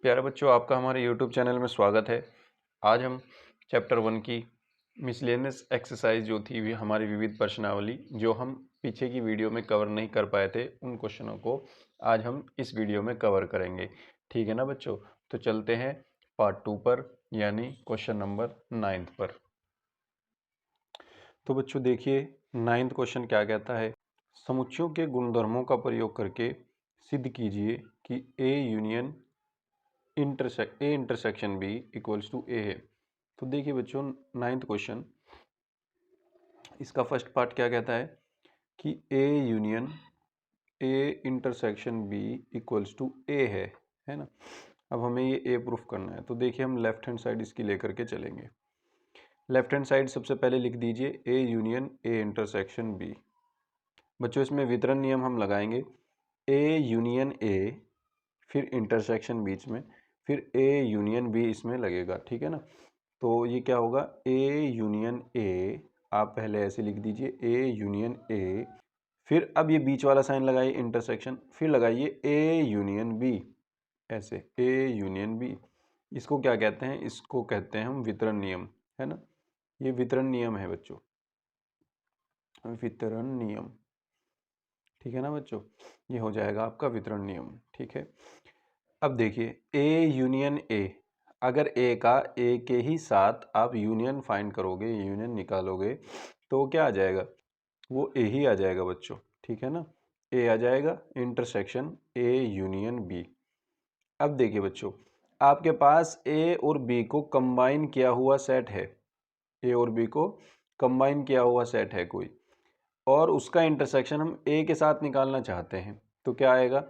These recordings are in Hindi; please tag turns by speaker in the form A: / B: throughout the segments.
A: प्यारे बच्चों, आपका हमारे YouTube चैनल में स्वागत है। आज हम चैप्टर 1 की मिसलेनियस एक्सरसाइज जो थी हमारी विविध प्रश्नावली, जो हम पीछे की वीडियो में कवर नहीं कर पाए थे, उन क्वेश्चनों को आज हम इस वीडियो में कवर करेंगे। ठीक है ना बच्चों? तो चलते हैं पार्ट 2 पर, यानी क्वेश्चन नंबर 9 पर। तो बच्चों देखिए, 9वां क्वेश्चन क्या कहता है। समुच्चयों के गुणधर्मों का प्रयोग करके सिद्ध कीजिए कि A union A intersection B equals to A है। तो देखिए बच्चों, 9वां क्वेश्चन, इसका फर्स्ट पार्ट क्या कहता है कि A union A intersection B equals to A है ना। अब हमें ये ए प्रूफ करना है। तो देखिए, हम लेफ्ट हैंड साइड इसकी लेकर के चलेंगे। लेफ्ट हैंड साइड सबसे पहले लिख दीजिए A union A intersection B. बच्चों, इसमें वितरण नियम हम लगाएंगे। ए यूनियन ए, फिर इंटरसेक्शन बीच में, फिर ए यूनियन बी इसमें लगेगा। ठीक है ना। तो ये क्या होगा, ए यूनियन ए, आप पहले ऐसे लिख दीजिए ए यूनियन ए, फिर अब ये बीच वाला साइन लगाइए इंटरसेक्शन, फिर लगाइए ए यूनियन बी, ऐसे ए यूनियन बी। इसको क्या कहते हैं? इसको कहते हैं हम वितरण नियम, है ना। ये वितरण नियम है बच्चों, वितरण नियम। ठीक है ना बच्चों, ये हो जाएगा आपका वितरण नियम। ठीक है। अब देखिए, ए यूनियन ए, अगर ए का ए के ही साथ आप यूनियन फाइंड करोगे, यूनियन निकालोगे, तो क्या आ जाएगा? वो ए ही आ जाएगा बच्चों। ठीक है ना, ए आ जाएगा इंटरसेक्शन ए यूनियन बी। अब देखिए बच्चों, आपके पास ए और बी को कंबाइन किया हुआ सेट है, ए और बी को कंबाइन किया हुआ सेट है कोई, और उसका इंटरसेक्शन हम ए के साथ निकालना चाहते हैं, तो क्या आएगा?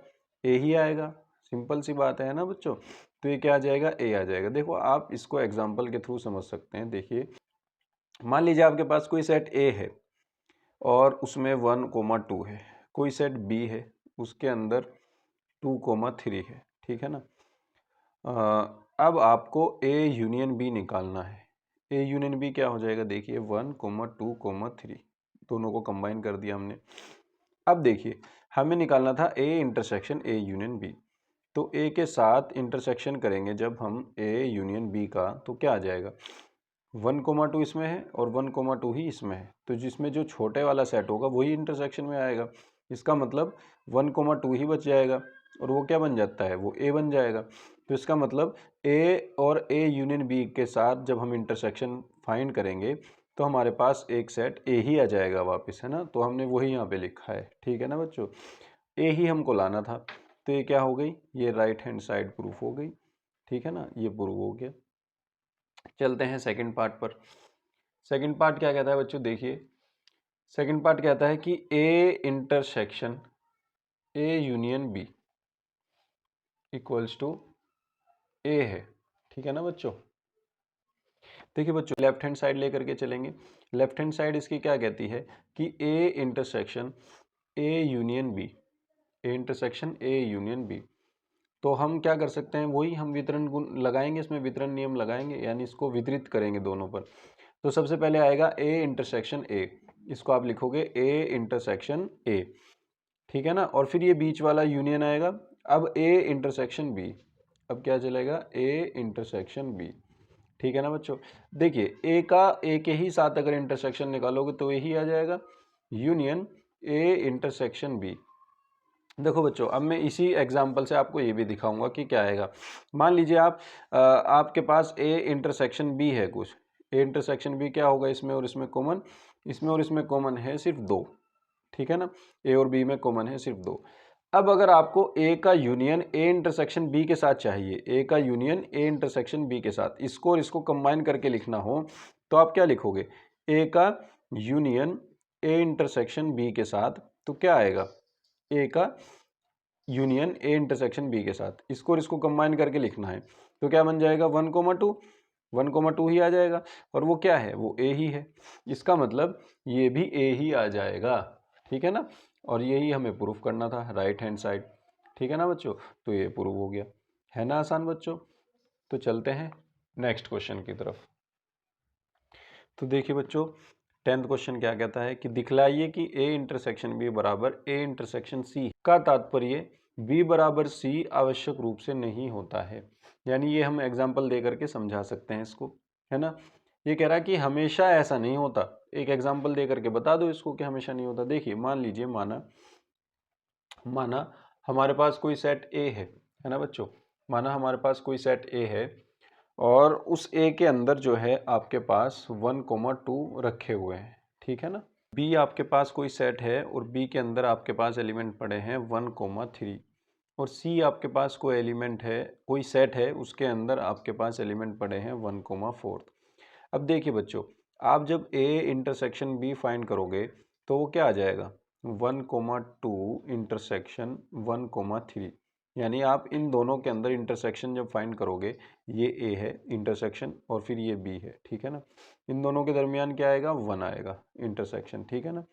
A: ए ही आएगा। सिंपल सी बात है ना बच्चों। तो ये क्या आ जाएगा? ए आ जाएगा। देखो, आप इसको एग्जांपल के थ्रू समझ सकते हैं। देखिए, मान लीजिए आपके पास कोई सेट ए है और उसमें 1,2 है, कोई सेट बी है, उसके अंदर 2,3 है। ठीक है ना। अब आपको ए यूनियन बी निकालना है। ए यूनियन बी क्या हो जाएगा? देखिए, 1,2,3 दोनों को कंबाइन कर दिया हमने। अब देखिए, हमें निकालना था A intersection A union B. तो ए के साथ इंटरसेक्शन करेंगे जब हम ए यूनियन बी का, तो क्या आ जाएगा? 1,2 इसमें है और 1,2 ही इसमें है, तो जिसमें जो छोटे वाला सेट होगा वही इंटरसेक्शन में आएगा। इसका मतलब 1,2 ही बच जाएगा, और वो क्या बन जाता है? वो ए बन जाएगा। तो इसका मतलब ए और ए यूनियन बी के साथ जब हम इंटरसेक्शन फाइंड करेंगे, तो हमारे पास एक सेट ए ही आ जाएगा वापस, है ना। तो हमने वही यहाँ पे लिखा है। ठीक है ना बच्चों, ए ही हमको लाना था। तो ये क्या हो गई? ये राइट हैंड साइड प्रूफ हो गई। ठीक है ना, ये प्रूफ हो गया। चलते हैं सेकंड पार्ट पर। सेकंड पार्ट क्या कहता है बच्चों? देखिए, सेकंड पार्ट कहता है कि A intersection A union B equals to A है। ठीक है ना बच्चों। देखिए बच्चों, लेफ्ट हैंड साइड लेकर के चलेंगे। लेफ्ट हैंड साइड इसकी क्या कहती है कि A intersection A union B, A intersection A union B. तो हम क्या कर सकते हैं? वही हम वितरण गुण लगाएंगे, इसमें वितरण नियम लगाएंगे, यानी इसको वितरित करेंगे दोनों पर। तो सबसे पहले आएगा ए इंटरसेक्शन ए, इसको आप लिखोगे ए इंटरसेक्शन ए। ठीक है ना। और फिर ये बीच वाला यूनियन आएगा। अब ए इंटरसेक्शन बी, अब क्या चलेगा? A intersection B. ठीक है ना बच्चों। देखिए, ए का ए के ही साथ अगर इंटरसेक्शन निकालोगे तो यही आ जाएगा, यूनियन ए इंटरसेक्शन बी। देखो बच्चों, अब मैं इसी एग्जाम्पल से आपको ये भी दिखाऊंगा कि क्या आएगा। मान लीजिए आपके पास ए इंटरसेक्शन बी है कुछ। ए इंटरसेक्शन बी क्या होगा? इसमें और इसमें कॉमन, इसमें और इसमें कॉमन है सिर्फ 2। ठीक है ना, ए और बी में कॉमन है सिर्फ 2। अब अगर आपको ए का यूनियन ए इंटरसेक्शन बी के साथ चाहिए, ए का यूनियन ए इंटरसेक्शन बी के साथ, इसको और इसको कंबाइन करके लिखना हो, तो आप क्या लिखोगे? ए का यूनियन ए इंटरसेक्शन बी के साथ, तो क्या आएगा? ए का यूनियन ए इंटरसेक्शन बी के साथ, इसको और इसको कंबाइन करके लिखना है, तो क्या बन जाएगा? 1,2, 1,2 ही आ जाएगा। और वो क्या है? वो ए ही है। इसका मतलब ये भी ए ही आ जाएगा। ठीक है ना। और यही हमें प्रूफ करना था, राइट हैंड साइड। ठीक है ना बच्चों, तो ये प्रूफ हो गया। है ना आसान बच्चों। तो चलते हैं नेक्स्ट क्वेश्चन की तरफ। तो देखिए बच्चों, 10th क्वेश्चन क्या कहता है कि दिखलाइए कि ए इंटरसेक्शन बी बराबर ए इंटरसेक्शन सी का तात्पर्य बी बराबर सी आवश्यक रूप से नहीं होता है। यानी ये हम एग्जाम्पल दे करके समझा सकते हैं इसको, है ना। ये कह रहा है कि हमेशा ऐसा नहीं होता, एक एग्जाम्पल दे करके बता दो इसको कि हमेशा नहीं होता। देखिए मान लीजिए, माना हमारे पास कोई सेट ए है ना बच्चों। माना हमारे पास कोई सेट ए है और उस ए के अंदर जो है आपके पास 1,2 रखे हुए हैं, ठीक है ना। बी आपके पास कोई सेट है और बी के अंदर आपके पास एलिमेंट पड़े हैं 1,3 और सी आपके पास कोई एलिमेंट है, कोई सेट है, उसके अंदर आपके पास एलिमेंट पड़े हैं 1,4। अब देखिए बच्चों, आप जब ए इंटरसेक्शन बी फाइंड करोगे तो वो क्या आ जाएगा, 1,2 इंटरसेक्शन 1,3। यानी आप इन दोनों के अंदर इंटरसेक्शन जब फाइंड करोगे, ये ए है इंटरसेक्शन और फिर ये बी है, ठीक है ना। इन दोनों के दरमियान क्या आएगा, 1 आएगा इंटरसेक्शन, ठीक है ना।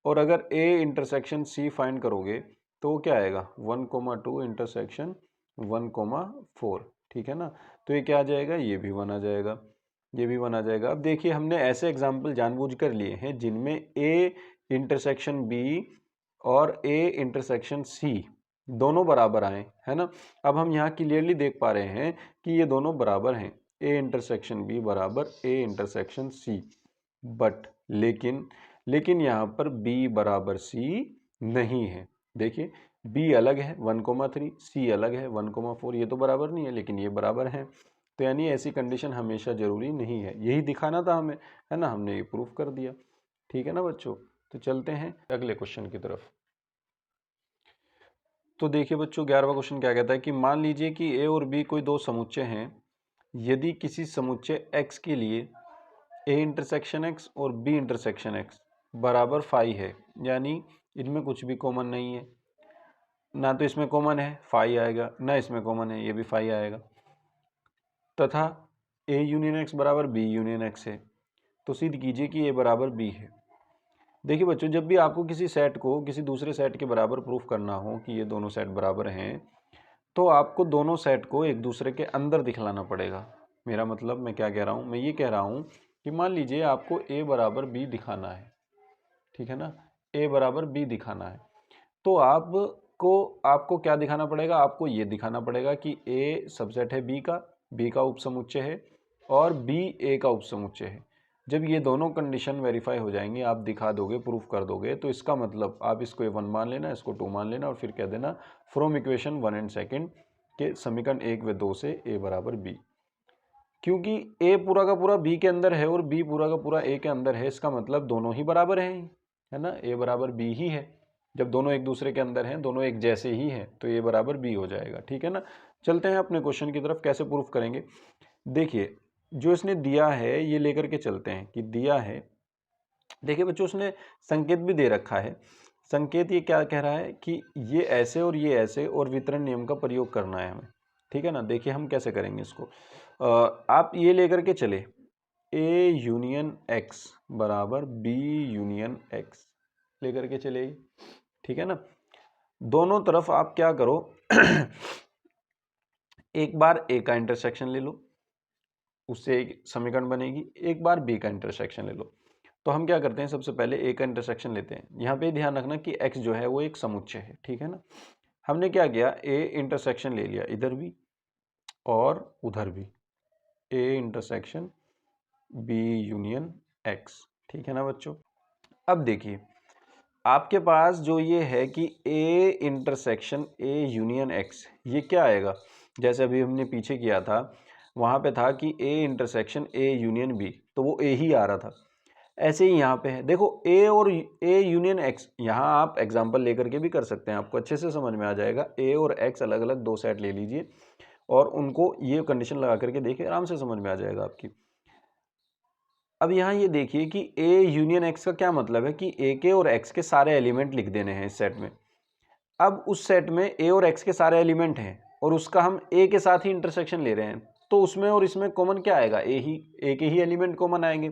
A: और अगर ए इंटरसेक्शन सी फाइंड करोगे तो वो क्या आएगा, 1,2 इंटरसेक्शन 1,4, ठीक है ना। तो ये क्या आ जाएगा, ये भी 1 आ जाएगा, ये भी 1 आ जाएगा। अब देखिए हमने ऐसे एग्जाम्पल जानबूझ कर लिए हैं जिनमें ए इंटरसेक्शन बी और ए इंटरसेक्शन सी दोनों बराबर आए, है ना। अब हम यहाँ क्लियरली देख पा रहे हैं कि ये दोनों बराबर हैं, ए इंटरसेक्शन बी बराबर ए इंटरसेक्शन सी। बट लेकिन यहाँ पर b बराबर c नहीं है। देखिए b अलग है 1,3, c अलग है 1,4, ये तो बराबर नहीं है लेकिन ये बराबर हैं। तो यानी ऐसी कंडीशन हमेशा जरूरी नहीं है, यही दिखाना था हमें, है ना। हमने ये प्रूफ कर दिया, ठीक है ना बच्चों। तो चलते हैं अगले क्वेश्चन की तरफ। तो देखिए बच्चों 11वां क्वेश्चन क्या कहता है कि मान लीजिए कि a और b कोई दो समुच्चय हैं। यदि किसी समुच्चय x के लिए ए इंटरसेक्शन एक्स और बी इंटरसेक्शन एक्स बराबर फाई है, यानी इनमें कुछ भी कॉमन नहीं है, ना तो इसमें कॉमन है फाई आएगा, ना इसमें कॉमन है ये भी फाई आएगा, तथा ए यूनियन एक्स बराबर बी यूनियन एक्स है, तो सिद्ध कीजिए कि ए बराबर बी है। देखिए बच्चों, जब भी आपको किसी सेट को किसी दूसरे सेट के बराबर प्रूफ करना हो कि ये दोनों सेट बराबर हैं, तो आपको दोनों सेट को एक दूसरे के अंदर दिखलाना पड़ेगा। मेरा मतलब मैं क्या कह रहा हूँ, मैं ये कह रहा हूँ कि मान लीजिए आपको a बराबर b दिखाना है, ठीक है ना, a बराबर b दिखाना है, तो आपको क्या दिखाना पड़ेगा, आपको ये दिखाना पड़ेगा कि a सबसेट है b का उपसमुच्चय है और b a का उपसमुच्चय है। जब ये दोनों कंडीशन वेरीफाई हो जाएंगी, आप दिखा दोगे, प्रूफ कर दोगे, तो इसका मतलब आप इसको a1 मान लेना, इसको 2 मान लेना और फिर कह देना फ्रॉम इक्वेशन 1 एंड 2 के समीकरण 1 व 2 से a बराबर b। क्योंकि a पूरा का पूरा b के अंदर है और b पूरा का पूरा a के अंदर है, इसका मतलब दोनों ही बराबर हैं, है ना, a बराबर b ही है। जब दोनों एक दूसरे के अंदर हैं, दोनों एक जैसे ही हैं, तो a बराबर b हो जाएगा, ठीक है ना। चलते हैं अपने क्वेश्चन की तरफ, कैसे प्रूफ करेंगे। देखिए जो इसने दिया है ये लेकर के चलते हैं कि दिया है। देखिए बच्चों, उसने संकेत भी दे रखा है। संकेत ये क्या कह रहा है कि ये ऐसे और ये ऐसे और वितरण नियम का प्रयोग करना है हमें, ठीक है ना। देखिए हम कैसे करेंगे इसको। आप ये लेकर के चले ए यूनियन एक्स बराबर बी यूनियन एक्स लेकर के चले, ठीक है ना। दोनों तरफ आप क्या करो एक बार ए का इंटरसेक्शन ले लो, उससे एक समीकरण बनेगी, एक बार बी का इंटरसेक्शन ले लो। तो हम क्या करते हैं, सबसे पहले ए का इंटरसेक्शन लेते हैं। यहाँ पे ध्यान रखना कि एक्स जो है वो एक समुच्चय है, ठीक है ना। हमने क्या किया, ए इंटरसेक्शन ले लिया इधर भी और उधर भी, A intersection B union X, ठीक है ना बच्चों। अब देखिए आपके पास जो ये है कि A intersection A union X, ये क्या आएगा, जैसे अभी हमने पीछे किया था, वहाँ पे था कि A intersection A union B, तो वो ए ही आ रहा था। ऐसे ही यहाँ पे है, देखो ए और ए यूनियन एक्स, यहाँ आप एग्जांपल लेकर के भी कर सकते हैं, आपको अच्छे से समझ में आ जाएगा। ए और एक्स अलग अलग दो सेट ले लीजिए और उनको ये कंडीशन लगा करके देखिए, आराम से समझ में आ जाएगा आपकी। अब यहाँ ये देखिए कि ए यूनियन एक्स का क्या मतलब है कि ए के और एक्स के सारे एलिमेंट लिख देने हैं इस सेट में। अब उस सेट में ए और एक्स के सारे एलिमेंट हैं और उसका हम ए के साथ ही इंटरसेक्शन ले रहे हैं, तो उसमें और इसमें कॉमन क्या आएगा, ए के ही एलिमेंट कॉमन आएंगे,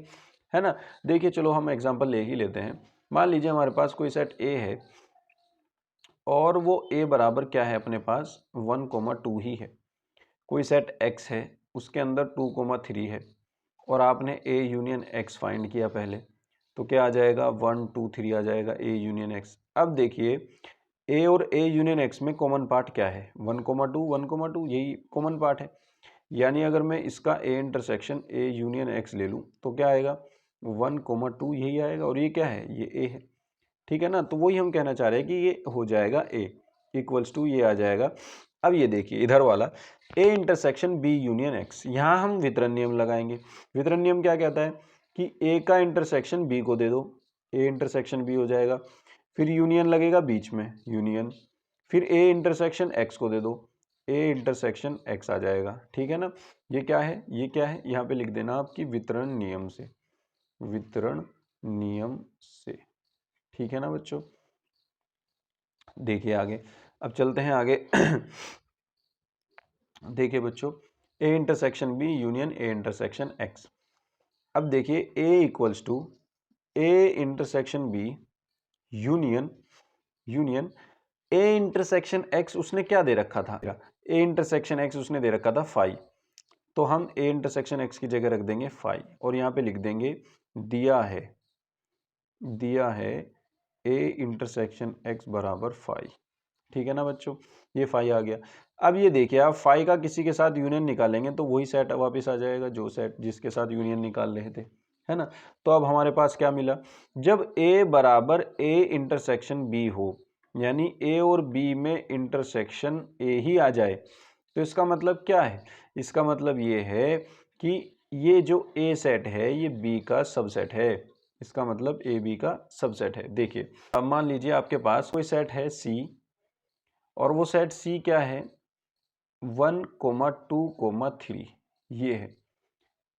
A: है ना। देखिए चलो हम एग्जांपल ले ही लेते हैं। मान लीजिए हमारे पास कोई सेट ए है और वो ए बराबर क्या है अपने पास 1,2 ही है। कोई सेट एक्स है उसके अंदर 2,3 है और आपने ए यूनियन एक्स फाइंड किया पहले, तो क्या आ जाएगा 1 2 3 आ जाएगा ए यूनियन एक्स। अब देखिए ए और ए यूनियन एक्स में कॉमन पार्ट क्या है, 1,2 1,2, यही कॉमन पार्ट है। यानी अगर मैं इसका ए इंटरसेक्शन ए यूनियन एक्स ले लूँ तो क्या आएगा, 1,2 यही आएगा, और ये क्या है, ये ए है, ठीक है ना। तो वही हम कहना चाह रहे हैं कि ये हो जाएगा ए इक्वल्स टू ये आ जाएगा। अब ये देखिए इधर वाला A intersection B union X, यहाँ हम वितरण नियम लगाएंगे। वितरण नियम क्या कहता है कि ए का इंटरसेक्शन बी को दे दो, ए इंटरसेक्शन बी हो जाएगा, फिर यूनियन लगेगा बीच में, यूनियन, फिर ए इंटरसेक्शन एक्स को दे दो, ए इंटरसेक्शन एक्स आ जाएगा, ठीक है ना। ये क्या है, ये क्या है, यहाँ पे लिख देना आपकी वितरण नियम से, वितरण नियम से, ठीक है ना बच्चों। देखिए आगे, अब चलते हैं आगे। देखिए बच्चों, A intersection B union A intersection X. अब देखिए A equals to A intersection B union union A intersection X उसने क्या दे रखा था, ए इंटरसेक्शन एक्स उसने दे रखा था 5, तो हम ए इंटरसेक्शन एक्स की जगह रख देंगे 5 और यहाँ पे लिख देंगे दिया है ए इंटरसेक्शन एक्स बराबर 5, ठीक है ना बच्चों, ये 5 आ गया। अब ये देखिए आप 5 का किसी के साथ यूनियन निकालेंगे तो वही सेट वापस आ जाएगा जो सेट जिसके साथ यूनियन निकाल रहे थे, है ना। तो अब हमारे पास क्या मिला, जब ए बराबर ए इंटरसेक्शन बी हो, यानी ए और बी में इंटरसेक्शन ए ही आ जाए, तो इसका मतलब क्या है, इसका मतलब ये है कि ये जो ए सेट है ये बी का सबसेट है, इसका मतलब ए बी का सबसेट है। देखिए अब मान लीजिए आपके पास कोई सेट है सी, और वो सेट सी क्या है 1,2,3, ये है।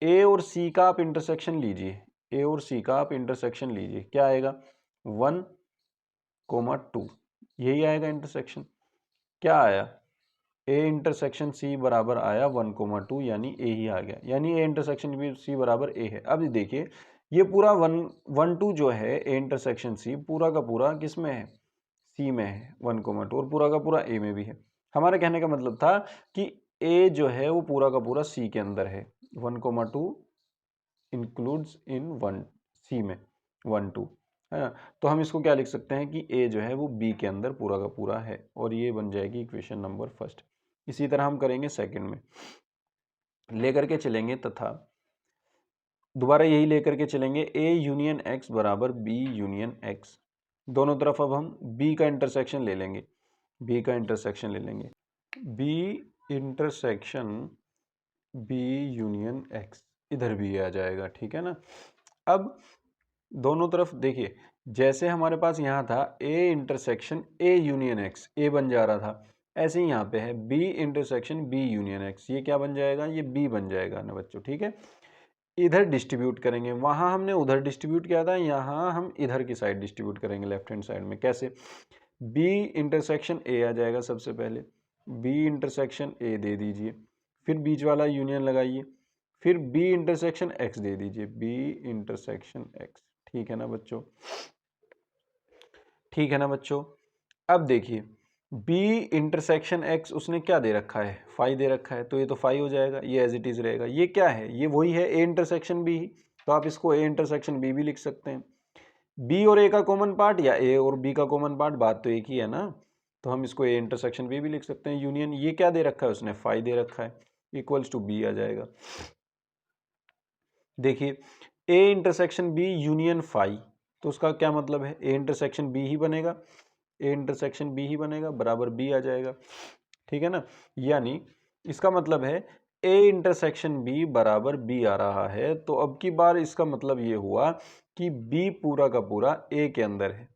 A: ए और सी का आप इंटरसेक्शन लीजिए, ए और सी का आप इंटरसेक्शन लीजिए, क्या आएगा 1,2, यही आएगा इंटरसेक्शन। क्या आया, ए इंटरसेक्शन सी बराबर आया 1,2, यानी ए ही आ गया, यानी ए इंटरसेक्शन बी सी बराबर ए है। अब देखिए ये पूरा 1,2 जो है ए इंटरसेक्शन सी पूरा का पूरा किस में है, सी में है 1,2, और पूरा का पूरा ए में भी है। हमारे कहने का मतलब था कि ए जो है वो पूरा का पूरा सी के अंदर है, 1,2 इंक्लूड्स इन 1 सी में 1,2, है ना। तो हम इसको क्या लिख सकते हैं कि ए जो है वो बी के अंदर पूरा का पूरा है, और ये बन जाएगी इक्वेशन नंबर फर्स्ट। इसी तरह हम करेंगे सेकंड में, लेकर के चलेंगे तथा दोबारा यही लेकर के चलेंगे ए यूनियन एक्स बराबर बी यूनियन एक्स। दोनों तरफ अब हम बी का इंटरसेक्शन ले लेंगे, बी का इंटरसेक्शन ले लेंगे, B intersection B union X, इधर भी आ जाएगा, ठीक है ना। अब दोनों तरफ देखिए, जैसे हमारे पास यहाँ था A intersection A union X, A बन जा रहा था, ऐसे ही यहाँ पे है B intersection B union X, ये क्या बन जाएगा, ये बी बन जाएगा ना बच्चों, ठीक है। इधर डिस्ट्रीब्यूट करेंगे, वहाँ हमने उधर डिस्ट्रीब्यूट किया था, यहाँ हम इधर की साइड डिस्ट्रीब्यूट करेंगे लेफ्ट हैंड साइड में। कैसे, बी इंटरसेक्शन ए आ जाएगा सबसे पहले, बी इंटरसेक्शन ए दे दीजिए, फिर बीच वाला यूनियन लगाइए, फिर बी इंटरसेक्शन एक्स दे दीजिए, बी इंटरसेक्शन एक्स, ठीक है ना बच्चों, ठीक है ना बच्चों। अब देखिए B इंटरसेक्शन X उसने क्या दे रखा है, 5 दे रखा है, तो ये तो 5 हो जाएगा, ये एज इट इज रहेगा। ये क्या है, ये वही है A इंटरसेक्शन B ही, तो आप इसको A इंटरसेक्शन B भी लिख सकते हैं। B और A का कॉमन पार्ट या A और B का कॉमन पार्ट, बात तो एक ही है ना, तो हम इसको A इंटरसेक्शन B भी लिख सकते हैं। यूनियन ये क्या दे रखा है उसने, 5 दे रखा है, इक्वल्स टू B आ जाएगा। देखिए A इंटरसेक्शन B यूनियन 5, तो उसका क्या मतलब है, A इंटरसेक्शन B ही बनेगा, ए इंटरसेक्शन बी ही बनेगा, बराबर बी आ जाएगा, ठीक है ना। यानी इसका मतलब है ए इंटरसेक्शन बी बराबर बी आ रहा है, तो अब की बार इसका मतलब ये हुआ कि बी पूरा का पूरा ए के अंदर है।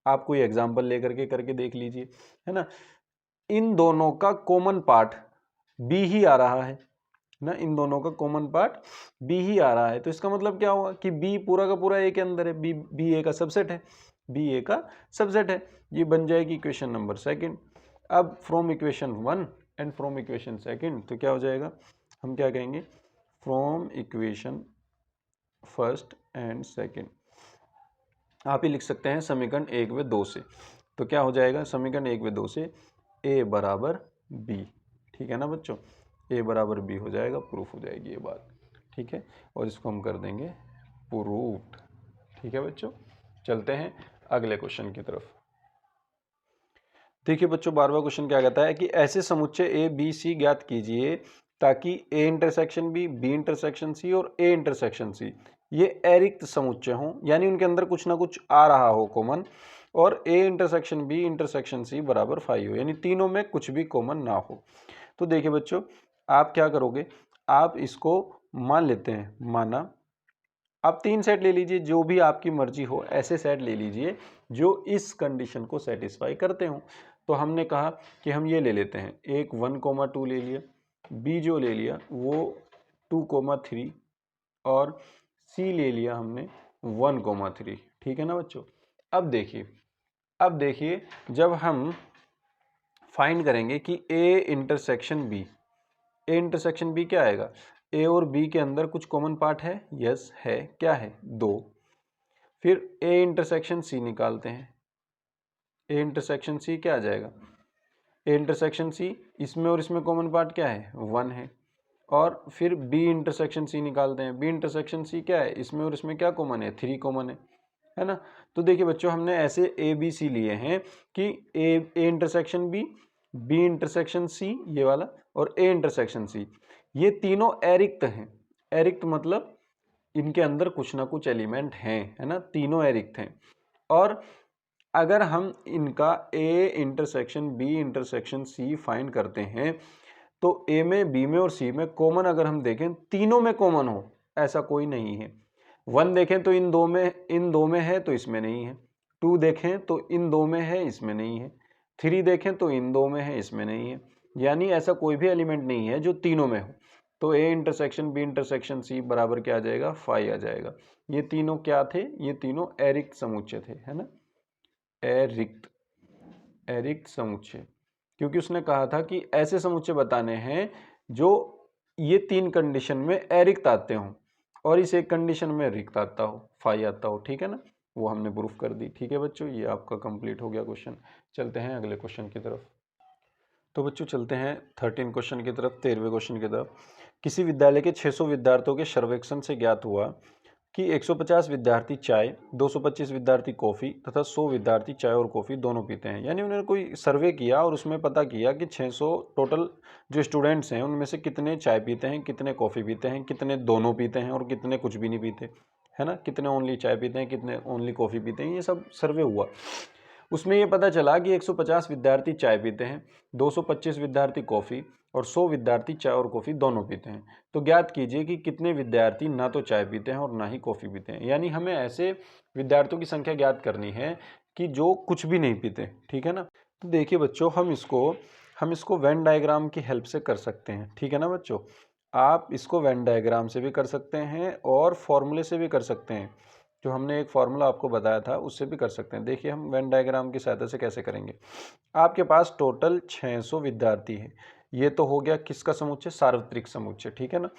A: आप कोई एग्जांपल लेकर के करके देख लीजिए, है ना। इन दोनों का कॉमन पार्ट बी ही आ रहा है ना, इन दोनों का कॉमन पार्ट बी ही आ रहा है, तो इसका मतलब क्या हुआ कि बी पूरा का पूरा ए के अंदर है, बी ए का सबसेट है, बी ए का सबसेट है। ये बन जाएगी इक्वेशन नंबर सेकंड। अब from equation 1 and from equation second, तो क्या हो जाएगा, हम क्या कहेंगे, from equation first and second, आप ही लिख सकते हैं समीकरण 1 व 2 से। तो क्या हो जाएगा, समीकरण 1 व 2 से ए बराबर बी, ठीक है ना बच्चों, ए बराबर बी हो जाएगा, प्रूफ हो जाएगी ये बात, ठीक है। और इसको हम कर देंगे प्रूफ्ड, ठीक है बच्चों। चलते हैं अगले क्वेश्चन की तरफ। देखिए बच्चों 12वां क्वेश्चन क्या कहता है कि ऐसे समुच्चय ए बी सी ज्ञात कीजिए ताकि A intersection B intersection C और ए इंटरसेक्शन सी ये अरिक्त समुच्चय हों, यानी उनके अंदर कुछ ना कुछ आ रहा हो कॉमन, और A intersection B intersection C बराबर 5 हो, यानी तीनों में कुछ भी कॉमन ना हो। तो देखिए बच्चों आप क्या करोगे, आप इसको मान लेते हैं, माना आप 3 सेट ले लीजिए, जो भी आपकी मर्जी हो ऐसे सेट ले लीजिए जो इस कंडीशन को सेटिस्फाई करते हो। तो हमने कहा कि हम ये ले लेते हैं, एक 1,2 ले लिया, बी जो ले लिया वो 2,3 और सी ले लिया हमने 1,3। ठीक है ना बच्चों। अब देखिए जब हम फाइंड करेंगे कि ए इंटरसेक्शन बी क्या आएगा, ए और बी के अंदर कुछ कॉमन पार्ट है, यस है, क्या है 2। फिर ए इंटरसेक्शन सी निकालते हैं, ए इंटरसेक्शन सी क्या आ जाएगा, ए इंटरसेक्शन सी इसमें और इसमें कॉमन पार्ट क्या है 1 है। और फिर बी इंटरसेक्शन सी निकालते हैं, बी इंटरसेक्शन सी क्या है, इसमें और इसमें क्या कॉमन है 3 कॉमन है ना। तो देखिए बच्चों हमने ऐसे ए बी सी लिए हैं कि A intersection B intersection C ये वाला और ए इंटरसेक्शन सी, ये तीनों अरिक्त हैं। अरिक्त मतलब इनके अंदर कुछ ना कुछ एलिमेंट हैं, है ना, तीनों अरिक्त हैं। और अगर हम इनका A intersection B intersection C find करते हैं तो ए में बी में और सी में कॉमन अगर हम देखें तीनों में कॉमन हो ऐसा कोई नहीं है। 1 देखें तो इन दो में है तो इसमें नहीं है, 2 देखें तो इन दो में है इसमें नहीं है, 3 देखें तो इन दो में है इसमें नहीं है, यानी ऐसा कोई भी एलिमेंट नहीं है जो तीनों में हो। तो A intersection B intersection C बराबर क्या आ जाएगा 5 आ जाएगा। ये तीनों क्या थे, ये तीनों अरिक्त समुच्चय थे, है ना, अरिक्त समुच्चय, क्योंकि उसने कहा था कि ऐसे समुच्चय बताने हैं जो ये 3 कंडीशन में अरिक्त आते हों और इस एक कंडीशन में रिक्त आता हो, 5 आता हो। ठीक है ना, वो हमने प्रूफ कर दी। ठीक है बच्चों, ये आपका कंप्लीट हो गया क्वेश्चन। चलते हैं अगले क्वेश्चन की तरफ। तो बच्चों चलते हैं 13 क्वेश्चन की तरफ, 13वें क्वेश्चन की तरफ। किसी विद्यालय के 600 विद्यार्थियों के सर्वेक्षण से ज्ञात हुआ कि 150 विद्यार्थी चाय, 225 विद्यार्थी कॉफ़ी तथा 100 विद्यार्थी चाय और कॉफ़ी दोनों पीते हैं। यानी उन्होंने कोई सर्वे किया और उसमें पता किया कि 600 टोटल जो स्टूडेंट्स हैं उनमें से कितने चाय पीते हैं, कितने कॉफ़ी पीते हैं, कितने दोनों पीते हैं और कितने कुछ भी नहीं पीते, है ना, कितने ओनली चाय पीते हैं, कितने ओनली कॉफ़ी पीते हैं, ये सब सर्वे हुआ। उसमें ये पता चला कि 150 विद्यार्थी चाय पीते हैं, 225 विद्यार्थी कॉफ़ी और 100 विद्यार्थी चाय और कॉफ़ी दोनों पीते हैं। तो ज्ञात कीजिए कि कितने विद्यार्थी ना तो चाय पीते हैं और ना ही कॉफ़ी पीते हैं। यानी हमें ऐसे विद्यार्थियों की संख्या ज्ञात करनी है कि जो कुछ भी नहीं पीते। ठीक है ना। तो देखिए बच्चों हम इसको वेन डायग्राम की हेल्प से कर सकते हैं। ठीक है ना बच्चों, आप इसको वेन डायग्राम से भी कर सकते हैं और फॉर्मूले से भी कर सकते हैं, जो हमने एक फॉर्मूला आपको बताया था उससे भी कर सकते हैं। देखिए हम वेन डायग्राम की सहायता से कैसे करेंगे। आपके पास टोटल 600 विद्यार्थी है, ये तो हो गया किसका समुच्चय, सार्वत्रिक समुच्चय। ठीक है ना।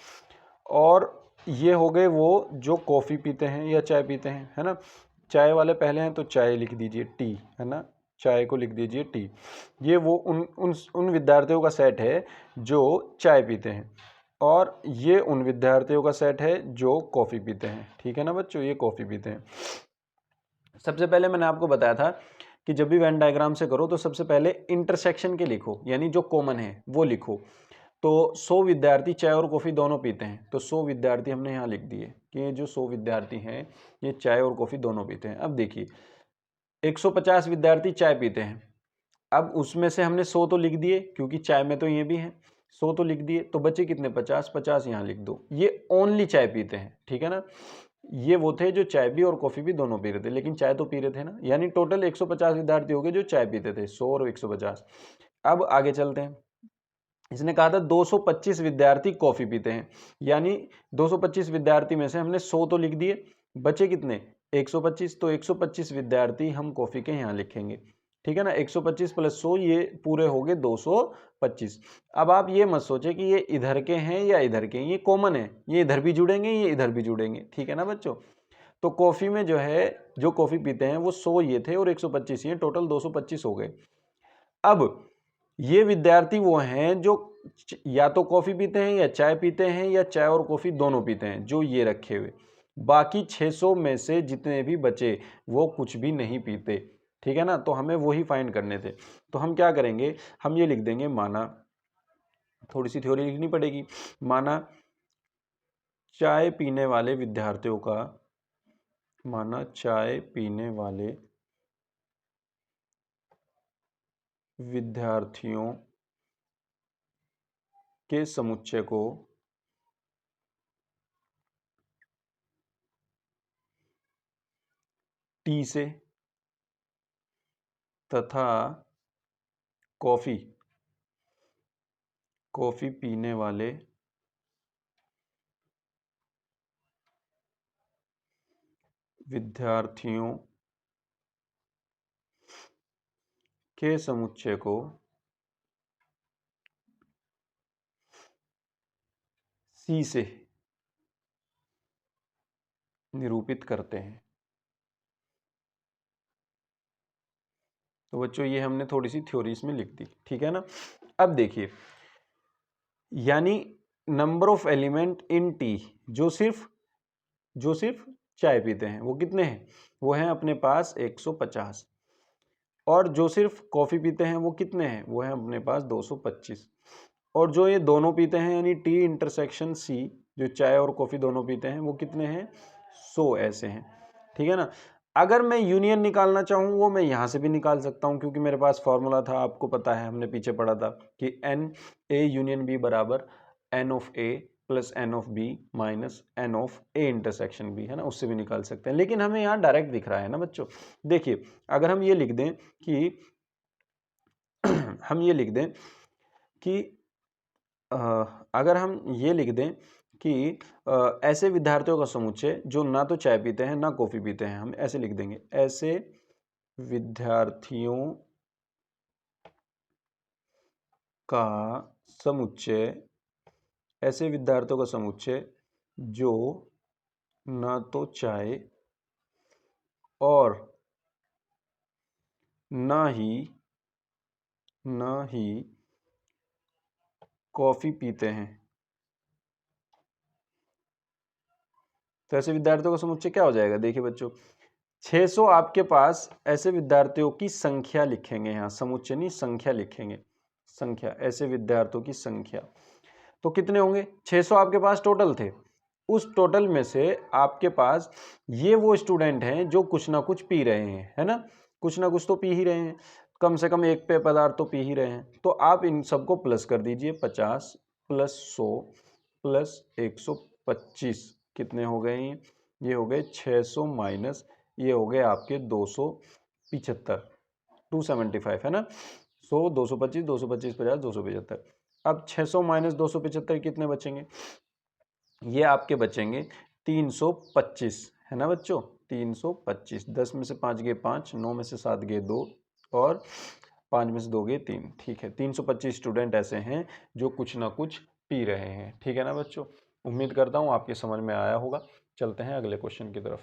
A: और ये हो गए वो जो कॉफ़ी पीते हैं या चाय पीते हैं, है ना। चाय वाले पहले हैं तो चाय लिख दीजिए टी, है ना, चाय को लिख दीजिए टी। ये वो उन विद्यार्थियों का सेट है जो चाय पीते हैं और ये उन विद्यार्थियों का सेट है जो कॉफ़ी पीते हैं। ठीक है ना बच्चों, ये कॉफ़ी पीते हैं। सबसे पहले मैंने आपको बताया था कि जब भी वेन डायग्राम से करो तो सबसे पहले इंटरसेक्शन के लिखो, यानी जो कॉमन है वो लिखो। तो 100 विद्यार्थी चाय और कॉफ़ी दोनों पीते हैं, तो 100 विद्यार्थी हमने यहाँ लिख दिए कि ये जो 100 विद्यार्थी हैं ये चाय और कॉफ़ी दोनों पीते हैं। अब देखिए 150 विद्यार्थी चाय पीते हैं, अब उसमें से हमने 100 तो लिख दिए क्योंकि चाय में तो ये भी है, 100 तो लिख दिए, तो बचे कितने 50 यहाँ लिख दो। ये ओनली चाय पीते हैं। ठीक है ना, ये वो थे जो चाय भी और कॉफ़ी भी दोनों पी रहे थे, लेकिन चाय तो पी रहे थे ना, यानी टोटल 150 विद्यार्थी हो गए जो चाय पीते थे, 100 और 150। अब आगे चलते हैं। इसने कहा था 225 विद्यार्थी कॉफ़ी पीते हैं, यानी 225 विद्यार्थी में से हमने 100 तो लिख दिए, बचे कितने 125, तो 125 विद्यार्थी हम कॉफ़ी के यहाँ लिखेंगे। ठीक है ना, 125 प्लस 100 ये पूरे हो गए 225। अब आप ये मत सोचे कि ये इधर के हैं या इधर के हैं, ये कॉमन है, ये इधर भी जुड़ेंगे ये इधर भी जुड़ेंगे। ठीक है ना बच्चों, तो कॉफ़ी में जो है जो कॉफ़ी पीते हैं वो 100 ये थे और 125 ये, टोटल 225 हो गए। अब ये विद्यार्थी वो हैं जो या तो कॉफ़ी पीते हैं या चाय पीते हैं या चाय और कॉफ़ी दोनों पीते हैं, जो ये रखे हुए। बाकी 600 में से जितने भी बचे वो कुछ भी नहीं पीते। ठीक है ना, तो हमें वही फाइंड करने थे। तो हम क्या करेंगे, हम ये लिख देंगे, माना, थोड़ी सी थ्योरी लिखनी पड़ेगी, माना चाय पीने वाले विद्यार्थियों का, माना चाय पीने वाले विद्यार्थियों के समुच्चय को टी से तथा कॉफी पीने वाले विद्यार्थियों के समुच्चय को सी से निरूपित करते हैं। तो बच्चों ये हमने थोड़ी सी थ्योरी इसमें लिख दी, ठीक है ना। अब देखिए, यानी number of element in T, जो सिर्फ चाय पीते हैं वो कितने हैं, वो हैं अपने पास 150, और जो सिर्फ कॉफी पीते हैं वो कितने हैं, वो हैं अपने पास 225, और जो ये दोनों पीते हैं यानी टी इंटरसेक्शन सी, जो चाय और कॉफी दोनों पीते हैं वो कितने हैं, 100 ऐसे हैं, ठीक है ना। अगर मैं यूनियन निकालना चाहूँ वो मैं यहाँ से भी निकाल सकता हूँ, क्योंकि मेरे पास फॉर्मूला था, आपको पता है, हमने पीछे पढ़ा था कि एन ए यूनियन बी बराबर N of A plus N of B minus N of A intersection B, है ना, उससे भी निकाल सकते हैं। लेकिन हमें यहाँ डायरेक्ट दिख रहा है ना बच्चों। देखिए, अगर हम ये लिख दें कि हम ये लिख दें कि अगर हम ये लिख दें कि ऐसे विद्यार्थियों का समुच्चय जो ना तो चाय पीते हैं ना कॉफ़ी पीते हैं, हम ऐसे लिख देंगे, ऐसे विद्यार्थियों का समुच्चय, ऐसे विद्यार्थियों का समुच्चय जो ना तो चाय और ना ही कॉफ़ी पीते हैं। तो ऐसे विद्यार्थियों का समुच्चय क्या हो जाएगा, देखिए बच्चों, 600 आपके पास ऐसे विद्यार्थियों की संख्या लिखेंगे, यहाँ समुच्चय नहीं संख्या लिखेंगे, संख्या, ऐसे विद्यार्थियों की संख्या, तो कितने होंगे, 600 आपके पास टोटल थे। उस टोटल में से आपके पास ये वो स्टूडेंट हैं जो कुछ ना कुछ पी रहे हैं, है ना, कुछ ना कुछ तो पी ही रहे हैं, कम से कम एक पेय पदार्थ तो पी ही रहे हैं। तो आप इन सबको प्लस कर दीजिए, 50 प्लस 100 प्लस 125 कितने हो गए, ये हो गए 600 माइनस ये हो गए आपके 275, 275 है ना, 100 225 225 50 275। अब 600 माइनस 275 कितने बचेंगे, ये आपके बचेंगे 325, है ना बच्चों, 325, 10 में से 5 गए 5, 9 में से 7 गए 2 और 5 में से 2 गए 3, ठीक है, 325 स्टूडेंट ऐसे हैं जो कुछ ना कुछ पी रहे हैं, ठीक है ना बच्चों। उम्मीद करता हूँ आपके समझ में आया होगा। चलते हैं अगले क्वेश्चन की तरफ।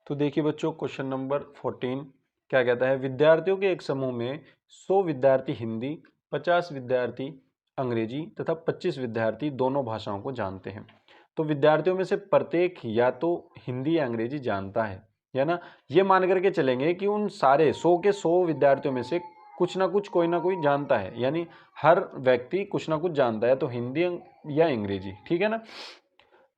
A: तो देखिए बच्चों, क्वेश्चन नंबर 14 क्या कहता है, विद्यार्थियों के एक समूह में 100 विद्यार्थी हिंदी, 50 विद्यार्थी अंग्रेजी तथा 25 विद्यार्थी दोनों भाषाओं को जानते हैं। तो विद्यार्थियों में से प्रत्येक या तो हिंदी या अंग्रेजी जानता है ना, ये मान करके चलेंगे कि उन सारे 100 के 100 विद्यार्थियों में से कुछ ना कुछ कोई ना कोई जानता है, यानी हर व्यक्ति कुछ ना कुछ जानता है, तो हिंदी या अंग्रेजी, ठीक है ना।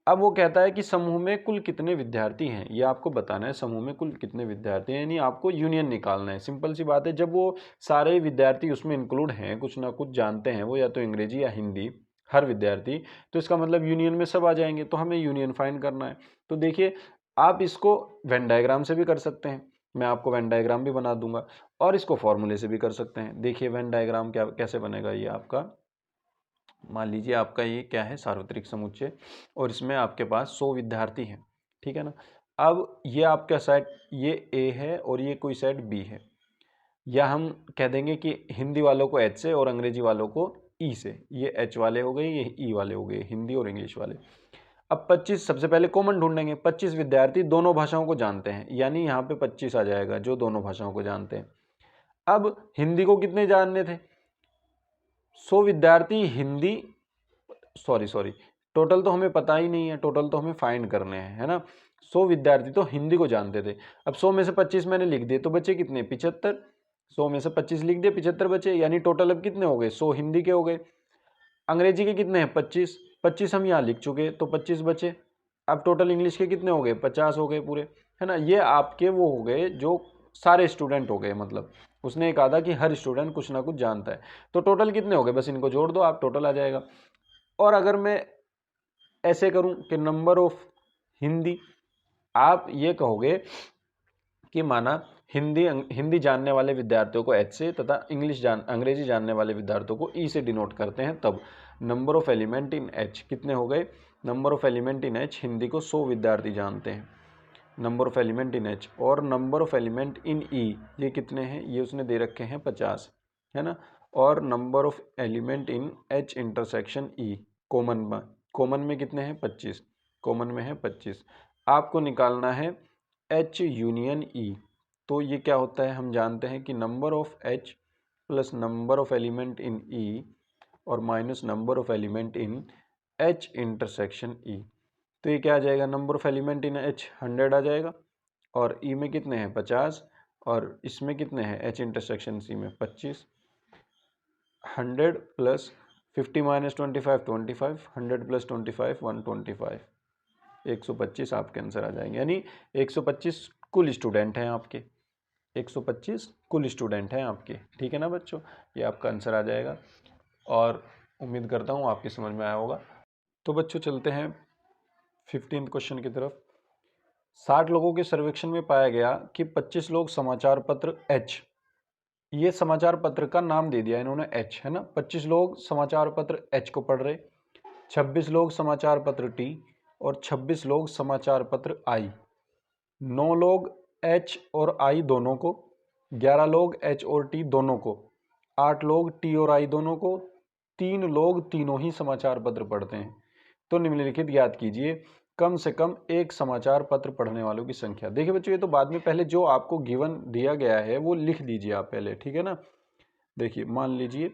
A: अब वो कहता है कि समूह में कुल कितने विद्यार्थी हैं, ये आपको बताना है, समूह में कुल कितने विद्यार्थी हैं, यानी आपको यूनियन निकालना है। सिंपल सी बात है, जब वो सारे विद्यार्थी उसमें इंक्लूड हैं, कुछ ना कुछ जानते हैं वो, या तो अंग्रेजी या हिंदी, हर विद्यार्थी, तो इसका मतलब यूनियन में सब आ जाएंगे, तो हमें यूनियन फाइंड करना है। तो देखिए, आप इसको वेन डायग्राम से भी कर सकते हैं, मैं आपको वेन डायग्राम भी बना दूंगा, और इसको फॉर्मूले से भी कर सकते हैं। देखिए वेन डायग्राम क्या कैसे बनेगा, ये आपका मान लीजिए आपका ये क्या है, सार्वत्रिक समुच्चय, और इसमें आपके पास 100 विद्यार्थी हैं, ठीक है ना। अब ये आपका सेट, ये ए है और ये कोई सेट बी है, या हम कह देंगे कि हिंदी वालों को एच से और अंग्रेजी वालों को ई से, ये एच वाले हो गए, ये ई वाले हो गए, हिंदी और इंग्लिश वाले। अब 25 सबसे पहले कॉमन ढूंढेंगे, 25 विद्यार्थी दोनों भाषाओं को जानते हैं, यानी यहाँ पे 25 आ जाएगा जो दोनों भाषाओं को जानते हैं। अब हिंदी को कितने जानने थे, 100 विद्यार्थी हिंदी, सॉरी टोटल तो हमें पता ही नहीं है, टोटल तो हमें फाइंड करने हैं, है ना। 100 विद्यार्थी तो हिंदी को जानते थे। अब 100 में से 25 मैंने लिख दिए तो बचे कितने, 75। 100 में से 25 लिख दिए, 75 बचे, यानी टोटल अब कितने हो गए, 100 हिंदी के हो गए। अंग्रेजी के कितने हैं, 25। 25 हम यहाँ लिख चुके तो 25 बचे। अब टोटल इंग्लिश के कितने हो गए, 50 हो गए पूरे, है ना। ये आपके वो हो गए जो सारे स्टूडेंट हो गए, मतलब उसने एक कहा था कि हर स्टूडेंट कुछ ना कुछ जानता है। तो टोटल कितने हो गए, बस इनको जोड़ दो आप, टोटल आ जाएगा। और अगर मैं ऐसे करूं कि नंबर ऑफ हिंदी, आप ये कहोगे कि माना हिंदी जानने वाले विद्यार्थियों को एच से तथा अंग्रेजी जानने वाले विद्यार्थियों को ई से डिनोट करते हैं, तब number of element in H कितने हो गए, number of element in H Hindi को 100 विद्यार्थी जानते हैं, number of element in H. और नंबर ऑफ एलिमेंट इन ई ये कितने हैं, ये उसने दे रखे हैं 50, है ना। और number of element in H intersection E common में कितने हैं, 25, कॉमन में है 25। आपको निकालना है एच यूनियन ई। तो ये क्या होता है, हम जानते हैं कि number of H plus number of element in E और minus number of element in H intersection E. तो ये क्या आ जाएगा, number of element in H 100 आ जाएगा, और ई में कितने हैं 50, और इसमें कितने हैं एच इंटरसेक्शन सी में 25। 100 प्लस 50 माइनस 25 25, 100 प्लस 25 125, 125 आपके आंसर आ जाएंगे। यानी 125 कुल स्टूडेंट हैं आपके, 125 कुल स्टूडेंट हैं आपके, ठीक है ना बच्चों। ये आपका आंसर आ जाएगा, और उम्मीद करता हूँ आपकी समझ में आया होगा। तो बच्चों चलते हैं 15th क्वेश्चन की तरफ। 60 लोगों के सर्वेक्षण में पाया गया कि 25 लोग समाचार पत्र एच, ये समाचार पत्र का नाम दे दिया इन्होंने एच, है ना। 25 लोग समाचार पत्र एच को पढ़ रहे, 26 लोग समाचार पत्र टी और 26 लोग समाचार पत्र आई। 9 लोग एच और आई दोनों को, 11 लोग एच और टी दोनों को, 8 लोग टी और आई दोनों को, 3 लोग तीनों ही समाचार पत्र पढ़ते हैं। तो निम्नलिखित ज्ञात कीजिए कम से कम एक समाचार पत्र पढ़ने वालों की संख्या। देखिए बच्चों, ये तो बाद में, पहले जो आपको गिवन दिया गया है वो लिख दीजिए आप पहले, ठीक है ना। देखिए मान लीजिए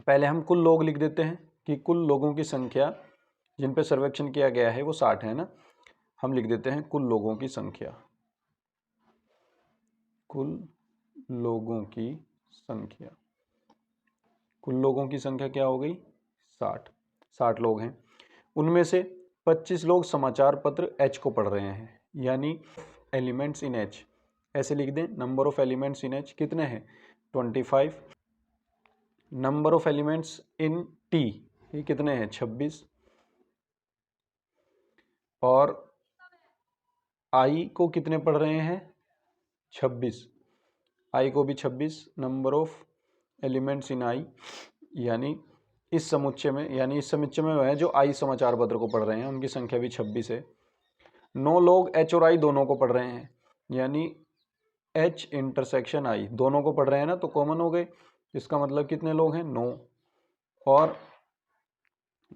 A: पहले हम कुल लोग लिख देते हैं कि कुल लोगों की संख्या जिन पे सर्वेक्षण किया गया है वो 60 है ना। हम लिख देते हैं कुल लोगों की संख्या, कुल लोगों की संख्या, कुल लोगों की संख्या क्या हो गई 60, 60 लोग हैं। उनमें से 25 लोग समाचार पत्र एच को पढ़ रहे हैं, यानी एलिमेंट्स इन एच ऐसे लिख दें, number of elements in H कितने हैं 25, number of elements in T ये कितने हैं 26, और आई को कितने पढ़ रहे हैं 26, आई को भी 26, नंबर ऑफ एलिमेंट्स इन आई, यानी इस समुच्चय में, यानी इस समुच्चय में है जो आई समाचार पत्र को पढ़ रहे हैं उनकी संख्या भी 26 है। 9 लोग एच और आई दोनों को पढ़ रहे हैं, यानी एच इंटरसेक्शन आई दोनों को पढ़ रहे हैं ना, तो कॉमन हो गए, इसका मतलब कितने लोग हैं 9, और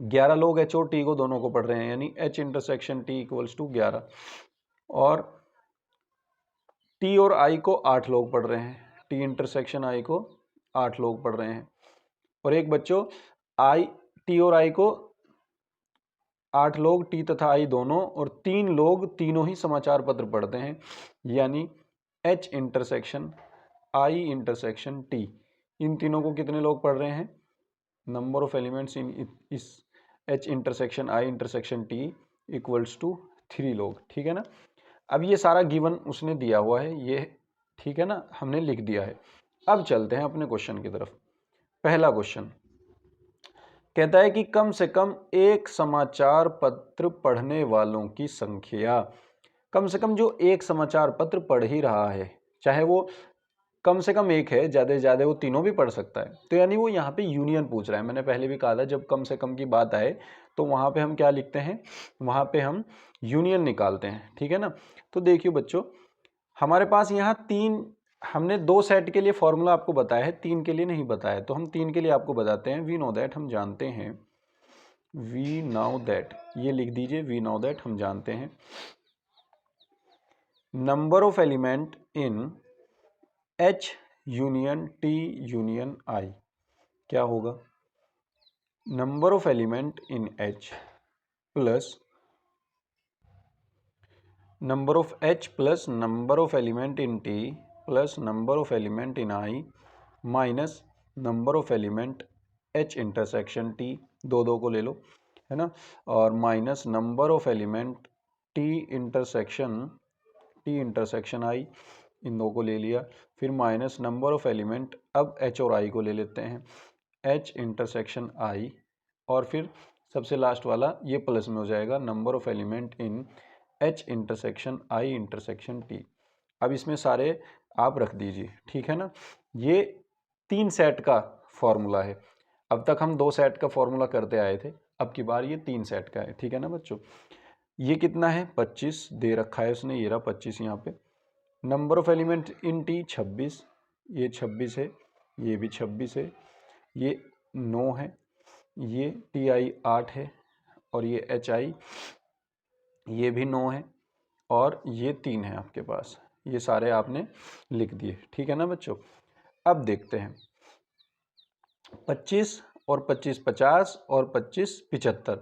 A: 11 लोग एच और टी को दोनों को पढ़ रहे हैं, यानी H intersection T equals to 11, और टी और आई को 8 लोग पढ़ रहे हैं, टी इंटरसेक्शन आई को 8 लोग पढ़ रहे हैं, और एक बच्चों आई टी और आई को 8 लोग टी तथा आई दोनों, और 3 लोग तीनों ही समाचार पत्र पढ़ते हैं, यानी H intersection I intersection T, इन तीनों को कितने लोग पढ़ रहे हैं, नंबर ऑफ एलिमेंट्स इन इस H intersection I intersection T equals to 3 लोग, ठीक है ना। अब ये सारा गिवन उसने दिया हुआ है ये, ठीक है ना, हमने लिख दिया है। अब चलते हैं अपने क्वेश्चन की तरफ। पहला क्वेश्चन कहता है कि कम से कम एक समाचार पत्र पढ़ने वालों की संख्या, कम से कम जो एक समाचार पत्र पढ़ ही रहा है, चाहे वो कम से कम एक है, ज़्यादा से ज़्यादा वो तीनों भी पढ़ सकता है, तो यानी वो यहाँ पे यूनियन पूछ रहा है। मैंने पहले भी कहा था जब कम से कम की बात आए तो वहाँ पे हम क्या लिखते हैं, वहाँ पे हम यूनियन निकालते हैं, ठीक है ना। तो देखिए बच्चों, हमारे पास यहाँ तीन, हमने 2 सेट के लिए फॉर्मूला आपको बताया है, 3 के लिए नहीं बताया, तो हम 3 के लिए आपको बताते हैं। वी नो दैट, हम जानते हैं, वी नाउ दैट, ये लिख दीजिए, वी नाउ दैट हम जानते हैं, number of element in H union T union I क्या होगा, number of element in H plus number of H plus number of element in T plus number of element in I minus number of element H intersection T, दो दो को ले लो, है ना, और minus number of element T intersection I, इन दो को ले लिया, फिर माइनस नंबर ऑफ एलिमेंट, अब H और I को ले लेते हैं, H इंटरसेक्शन I, और फिर सबसे लास्ट वाला ये प्लस में हो जाएगा number of element in H intersection I intersection T। अब इसमें सारे आप रख दीजिए, ठीक है ना। ये 3 सेट का फॉर्मूला है। अब तक हम 2 सेट का फॉर्मूला करते आए थे, अब की बार ये 3 सेट का है, ठीक है ना बच्चों। ये कितना है 25 दे रखा है उसने, ये रहा 25 यहाँ पे। Number of element in T 26, ये 26 है, ये भी 26 है, ये 9 है, ये TI 8 है, और ये HI ये भी 9 है, और ये 3 है आपके पास। ये सारे आपने लिख दिए, ठीक है ना बच्चों। अब देखते हैं 25 और 25 50 और 25 75।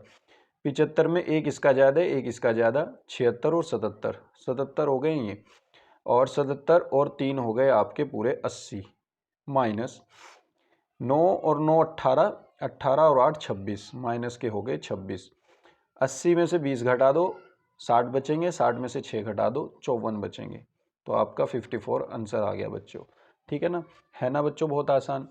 A: 75 में एक इसका ज़्यादा एक इसका ज़्यादा, 76 और 77, 77 हो गए ये, और 77 और 3 हो गए आपके पूरे 80, माइनस 9 और 9 18, 18 और 8 26, माइनस के हो गए 26। 80 में से 20 घटा दो 60 बचेंगे, 60 में से 6 घटा दो 54 बचेंगे, तो आपका 54 आंसर आ गया बच्चों, ठीक है ना बच्चों, बहुत आसान।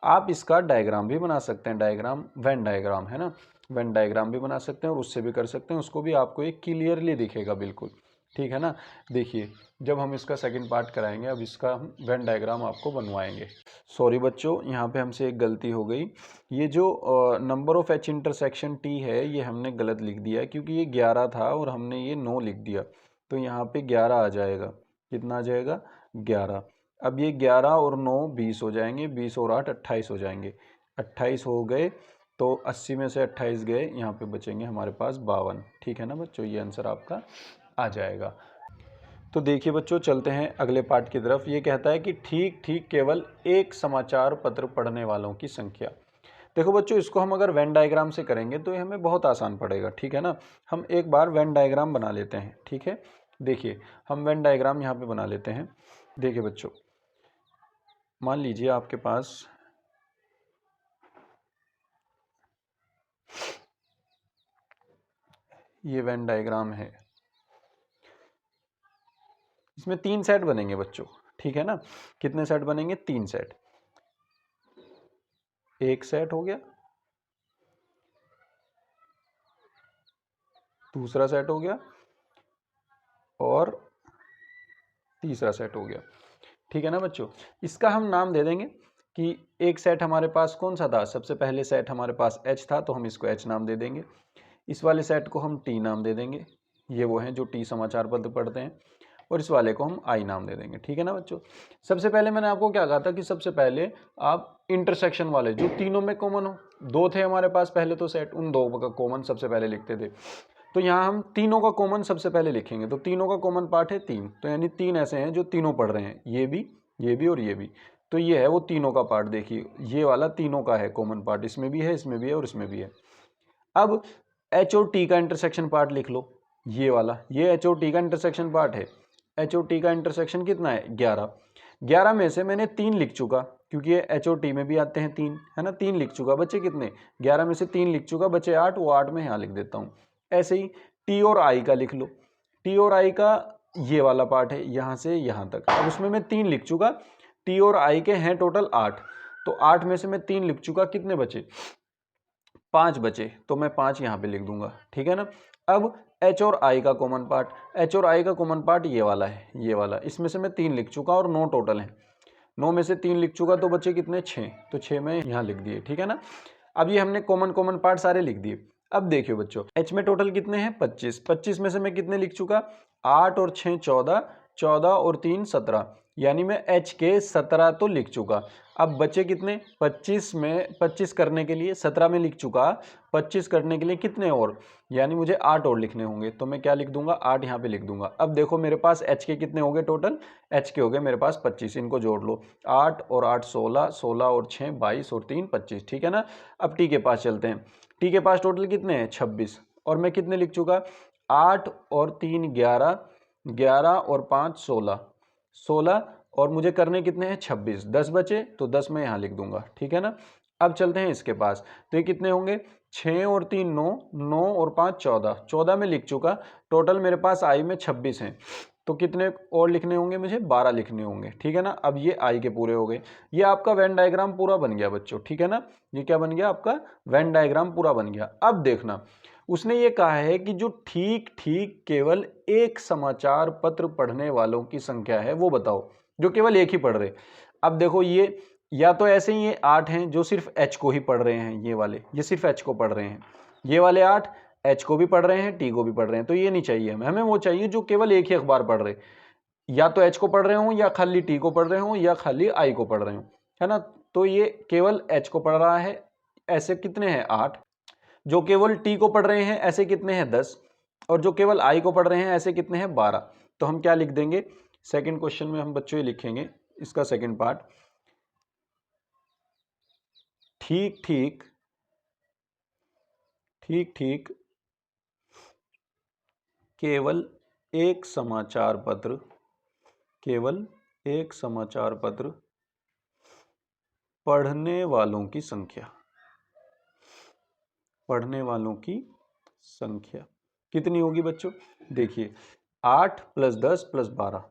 A: आप इसका डायग्राम भी बना सकते हैं, डायग्राम वेन डायग्राम है ना, वेन डायग्राम भी बना सकते हैं और उससे भी कर सकते हैं, उसको भी आपको एक क्लियरली दिखेगा बिल्कुल, ठीक है ना। देखिए जब हम इसका सेकंड पार्ट कराएंगे, अब इसका हम वेन डायग्राम आपको बनवाएंगे। सॉरी बच्चों, यहाँ पे हमसे एक गलती हो गई, ये जो number of H intersection T है ये हमने गलत लिख दिया है, क्योंकि ये 11 था और हमने ये 9 लिख दिया, तो यहाँ पे 11 आ जाएगा। कितना आ जाएगा 11। अब ये 11 और 9 20 हो जाएंगे, 20 और 8 28 हो जाएंगे, 28 हो गए, तो 80 में से 28 गए, यहाँ पे बचेंगे हमारे पास 52, ठीक है ना बच्चों, ये आंसर आपका आ जाएगा। तो देखिए बच्चों चलते हैं अगले पार्ट की तरफ। ये कहता है कि ठीक ठीक केवल एक समाचार पत्र पढ़ने वालों की संख्या। देखो बच्चों इसको हम अगर वेन डायग्राम से करेंगे तो ये हमें बहुत आसान पड़ेगा, ठीक है ना। हम एक बार वेन डायग्राम बना लेते हैं, ठीक है। देखिए हम वेन डायग्राम यहाँ पे बना लेते हैं। देखिए बच्चों मान लीजिए आपके पास ये वेन डायग्राम है, इसमें 3 सेट बनेंगे बच्चों, ठीक है ना। कितने सेट बनेंगे 3 सेट, एक सेट हो गया, दूसरा सेट हो गया, और तीसरा सेट हो गया, ठीक है ना बच्चों। इसका हम नाम दे देंगे कि एक सेट हमारे पास कौन सा था, सबसे पहले सेट हमारे पास H था, तो हम इसको H नाम दे देंगे। इस वाले सेट को हम T नाम दे देंगे, ये वो हैं जो T समाचार पत्र पढ़ते हैं, और इस वाले को हम I नाम दे देंगे, ठीक है ना बच्चों। सबसे पहले मैंने आपको क्या कहा था कि सबसे पहले आप इंटरसेक्शन वाले जो तीनों में कॉमन हो, 2 थे हमारे पास पहले तो सेट, उन 2 का कॉमन सबसे पहले लिखते थे। तो यहाँ हम तीनों का कॉमन सबसे पहले लिखेंगे, तो तीनों का कॉमन पार्ट है 3, तो यानी 3 ऐसे हैं जो तीनों पढ़ रहे हैं, ये भी और ये भी, तो ये है वो तीनों का पार्ट। देखिए ये वाला तीनों का है कॉमन पार्ट, इसमें भी है, इसमें भी है, और इसमें भी है। अब H और T का इंटरसेक्शन पार्ट लिख लो, ये वाला, ये H और T का इंटरसेक्शन पार्ट है। H और T का इंटरसेक्शन कितना है 11, 11 में से मैंने 3 लिख चुका, क्योंकि ये H और T में भी आते हैं 3, है ना, 3 लिख चुका, बचे कितने 11 में से 3 लिख चुका, बचे 8, वो 8 में यहाँ लिख देता हूँ। ऐसे ही T और I का लिख लो, T और I का ये वाला पार्ट है यहाँ से यहाँ तक, अब उसमें मैं 3 लिख चुका, T और I के हैं टोटल 8, तो 8 में से मैं 3 लिख चुका, कितने बचे 5 बचे, तो मैं 5 यहाँ पे लिख दूंगा, ठीक है ना। अब H और I का कॉमन पार्ट, H और I का कॉमन पार्ट ये वाला है, ये वाला, इसमें से मैं 3 लिख चुका और 9 टोटल है, 9 में से 3 लिख चुका, तो बचे कितने 6, तो 6 में यहाँ लिख दिए, ठीक है ना। अब ये हमने कॉमन पार्ट सारे लिख दिए। अब देखियो बच्चों H में टोटल कितने हैं 25, 25 में से मैं कितने लिख चुका 8 और 6 14, 14 और 3 17, यानी मैं H के 17 तो लिख चुका। अब बचे कितने, 25 में 25 करने के लिए 17 में लिख चुका, 25 करने के लिए कितने और, यानी मुझे 8 और लिखने होंगे। तो मैं क्या लिख दूंगा, 8 यहाँ पे लिख दूंगा। अब देखो मेरे पास H के कितने हो गए टोटल, H के हो गए मेरे पास 25, इनको जोड़ लो, 8 और 8 16, 16 और 6 22 और 3 25, ठीक है ना। अब T के पास चलते हैं, T के पास टोटल कितने हैं 26, और मैं कितने लिख चुका, 8 और 3 11, 11 और 5 16, 16 और मुझे करने कितने हैं 26, 10 बचे तो 10 मैं यहाँ लिख दूंगा, ठीक है ना। अब चलते हैं इसके पास, तो ये कितने होंगे, 6 और 3 9, 9 और 5 14, 14 में लिख चुका, टोटल मेरे पास आई में 26 हैं, तो कितने और लिखने होंगे मुझे, 12 लिखने होंगे, ठीक है ना। अब ये आई के पूरे हो गए, ये आपका वेन डायग्राम पूरा बन गया बच्चों, ठीक है ना। ये क्या बन गया, आपका वेन डायग्राम पूरा बन गया। अब देखना, उसने ये कहा है कि जो ठीक ठीक केवल एक समाचार पत्र पढ़ने वालों की संख्या है वो बताओ, जो केवल एक ही पढ़ रहे। अब देखो ये या तो ऐसे ही ये 8 हैं जो सिर्फ H को ही पढ़ रहे हैं, ये वाले ये सिर्फ H को पढ़ रहे हैं, ये वाले 8 H को भी पढ़ रहे हैं T को भी पढ़ रहे हैं, तो ये नहीं चाहिए हमें, हमें वो चाहिए जो केवल एक ही अखबार पढ़ रहे, या तो H को पढ़ रहे हो या खाली T को पढ़ रहे हो या खाली I को पढ़ रहे हो, है ना। तो ये केवल H को पढ़ रहा है, ऐसे कितने हैं 8, जो केवल T को पढ़ रहे हैं ऐसे कितने हैं 10, और जो केवल I को पढ़ रहे हैं ऐसे कितने हैं 12। तो हम क्या लिख देंगे, सेकंड क्वेश्चन में हम बच्चों ये लिखेंगे, इसका सेकंड पार्ट, ठीक ठीक ठीक ठीक केवल एक समाचार पत्र, केवल एक समाचार पत्र पढ़ने वालों की संख्या, पढ़ने वालों की संख्या कितनी होगी बच्चों, देखिए 8 + 10 + 12,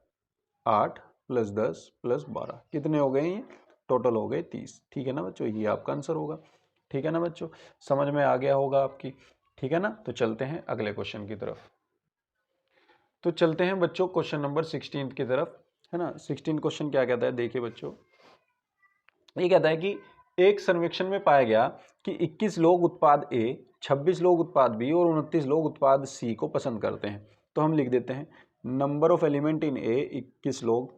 A: 8 + 10 + 12 कितने हो गए, ये टोटल हो गए 30, ठीक है ना बच्चों, ये आपका आंसर होगा, ठीक है ना बच्चों, समझ में आ गया होगा आपकी, ठीक है ना। तो चलते हैं अगले क्वेश्चन की तरफ, तो चलते हैं बच्चों क्वेश्चन नंबर 16 की तरफ, है ना। 16 क्वेश्चन क्या कहता है, देखिए बच्चों, ये कहता है कि एक सर्वेक्षण में पाया गया कि 21 लोग उत्पाद ए, 26 लोग उत्पाद बी और 29 लोग उत्पाद सी को पसंद करते हैं। तो हम लिख देते हैं number of element in A 21 लोग,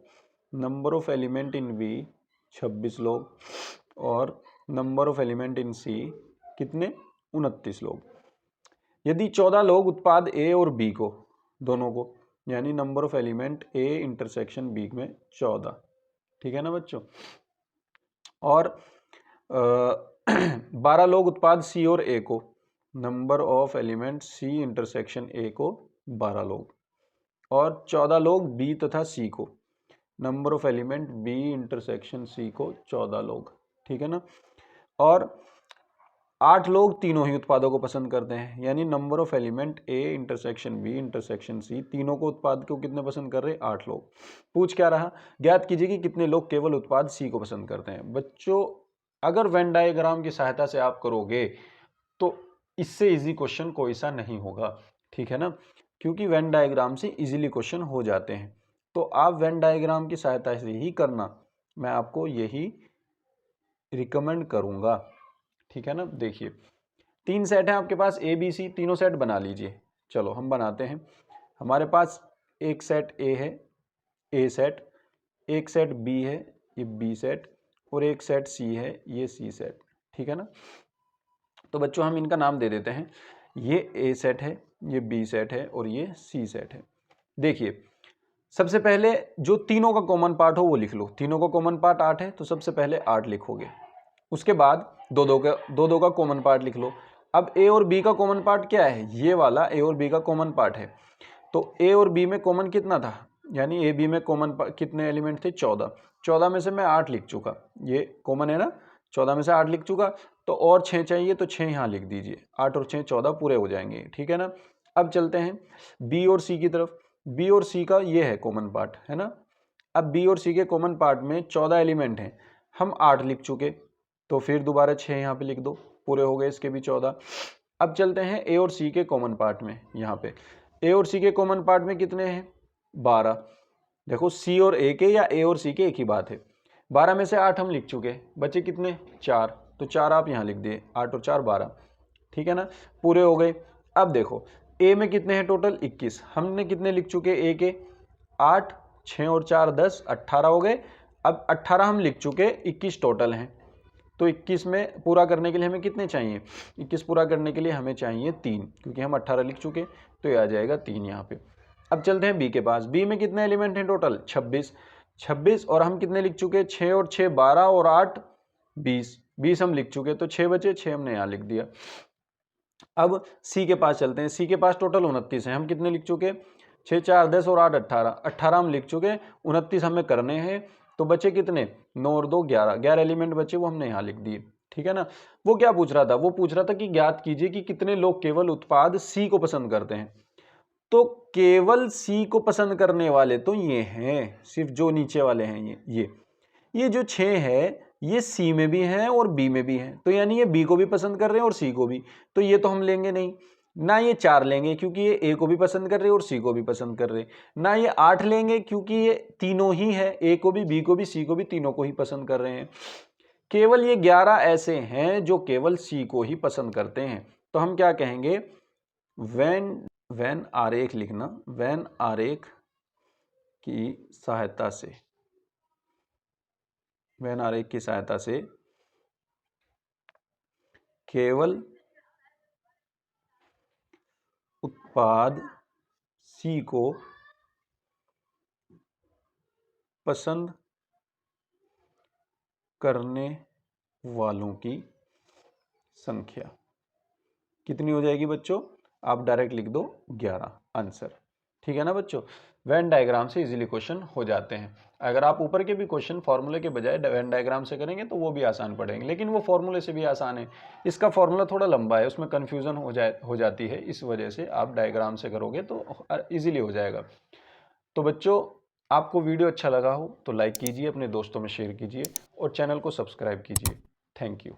A: number of element in B 26 लोग, और number of element in C कितने 29 लोग। यदि 14 लोग उत्पाद ए और बी को, दोनों को, यानी number of element A intersection B में 14, ठीक है ना बच्चों, और 12 लोग उत्पाद सी और ए को, number of element C intersection A को 12 लोग, और 14 लोग बी तथा सी को, number of element B intersection C को 14 लोग, ठीक है ना। और 8 लोग तीनों ही उत्पादों को पसंद करते हैं, यानी number of element A intersection B intersection C, तीनों को उत्पाद को कितने पसंद कर रहे हैं 8 लोग। पूछ क्या रहा, ज्ञात कीजिए कि कितने लोग केवल उत्पाद सी को पसंद करते हैं। बच्चों अगर वेन डायग्राम की सहायता से आप करोगे तो इससे इजी क्वेश्चन कोई सा नहीं होगा, ठीक है ना, क्योंकि वेन डायग्राम से इजीली क्वेश्चन हो जाते हैं। तो आप वेन डायग्राम की सहायता से ही करना, मैं आपको यही रिकमेंड करूंगा, ठीक है ना। देखिए 3 सेट है आपके पास ए बी सी, तीनों सेट बना लीजिए। चलो हम बनाते हैं, हमारे पास एक सेट ए है, ए सेट, एक सेट बी है, ये बी सेट, और एक सेट सी है, ये सी सेट, ठीक है ना। तो बच्चों हम इनका नाम दे देते हैं, ये ए सेट है, ये बी सेट है, और ये सी सेट है। देखिए सबसे पहले जो तीनों का कॉमन पार्ट हो वो लिख लो, तीनों का कॉमन पार्ट 8 है, तो सबसे पहले 8 लिखोगे, उसके बाद दो दो का कॉमन पार्ट लिख लो। अब ए और बी का कॉमन पार्ट क्या है, ये वाला ए और बी का कॉमन पार्ट है, तो ए और बी में कॉमन कितना था, यानी ए बी में कॉमन कितने एलिमेंट थे 14, 14 में से मैं 8 लिख चुका, ये कॉमन है ना, 14 में से 8 लिख चुका, तो और 6 चाहिए तो 6 यहाँ लिख दीजिए, 8 और 6 14 पूरे हो जाएंगे, ठीक है ना। अब चलते हैं बी और सी की तरफ, बी और सी का ये है कॉमन पार्ट, है ना। अब बी और सी के कॉमन पार्ट में 14 एलिमेंट हैं, हम 8 लिख चुके, तो फिर दोबारा 6 यहाँ पे लिख दो, पूरे हो गए इसके भी 14। अब चलते हैं ए और सी के कॉमन पार्ट में, यहाँ पे ए और सी के कॉमन पार्ट में कितने हैं 12, देखो सी और ए के या ए और सी के एक ही बात है, 12 में से 8 हम लिख चुके, बचे कितने 4, तो 4 आप यहाँ लिख दिए, 8 और 4 12, ठीक है ना, पूरे हो गए। अब देखो ए में कितने हैं टोटल 21, हमने कितने लिख चुके ए के 8, 6 और 4 10, 18 हो गए। अब 18 हम लिख चुके, 21 टोटल हैं। तो 21 में पूरा करने के लिए हमें कितने चाहिए? 21 पूरा करने के लिए हमें चाहिए 3, क्योंकि हम 18 लिख चुके, तो ये आ जाएगा 3 यहाँ पे। अब चलते हैं बी के पास। बी में कितने एलिमेंट हैं टोटल? 26 और हम कितने लिख चुके? 6 और 6 12 और 8 20 हम लिख चुके, तो 6 बचे, 6 हमने यहाँ लिख दिया। अब सी के पास चलते हैं। सी के पास टोटल 29 है, हम कितने लिख चुके? 6 4 10 और 8 18 हम लिख चुके, 29 हमें करने हैं। तो बचे कितने? 9 और 2 11 एलिमेंट बचे, वो हमने यहाँ लिख दिए। ठीक है ना। वो क्या पूछ रहा था? वो पूछ रहा था कि ज्ञात कीजिए कि कितने लोग केवल उत्पाद सी को पसंद करते हैं। तो केवल सी को पसंद करने वाले तो ये हैं, सिर्फ जो नीचे वाले हैं ये जो 6 है, ये सी में भी हैं और बी में भी हैं। तो यानी ये बी को भी पसंद कर रहे हैं और सी को भी। तो ये तो हम लेंगे नहीं ना, ये 4 लेंगे क्योंकि ये ए को भी पसंद कर रहे हैं और सी को भी पसंद कर रहे हैं ना। ये 8 लेंगे क्योंकि ये तीनों ही है, ए को भी, बी को भी, सी को भी, तीनों को ही पसंद कर रहे हैं। केवल ये 11 ऐसे हैं जो केवल सी को ही पसंद करते हैं। तो हम क्या कहेंगे? वेन आरेख लिखना, वेन आरेख की सहायता से, वेन आरेख की सहायता से केवल उत्पाद सी को पसंद करने वालों की संख्या कितनी हो जाएगी बच्चों? आप डायरेक्ट लिख दो 11 आंसर। ठीक है ना बच्चों। वेन डायग्राम से इजीली क्वेश्चन हो जाते हैं। अगर आप ऊपर के भी क्वेश्चन फॉर्मूले के बजाय वेन डायग्राम से करेंगे तो वो भी आसान पड़ेंगे, लेकिन वो फॉर्मूले से भी आसान है। इसका फॉर्मूला थोड़ा लंबा है, उसमें कन्फ्यूजन हो जाती है, इस वजह से आप डायग्राम से करोगे तो ईजिली हो जाएगा। तो बच्चों, आपको वीडियो अच्छा लगा हो तो लाइक कीजिए, अपने दोस्तों में शेयर कीजिए और चैनल को सब्सक्राइब कीजिए। Thank you.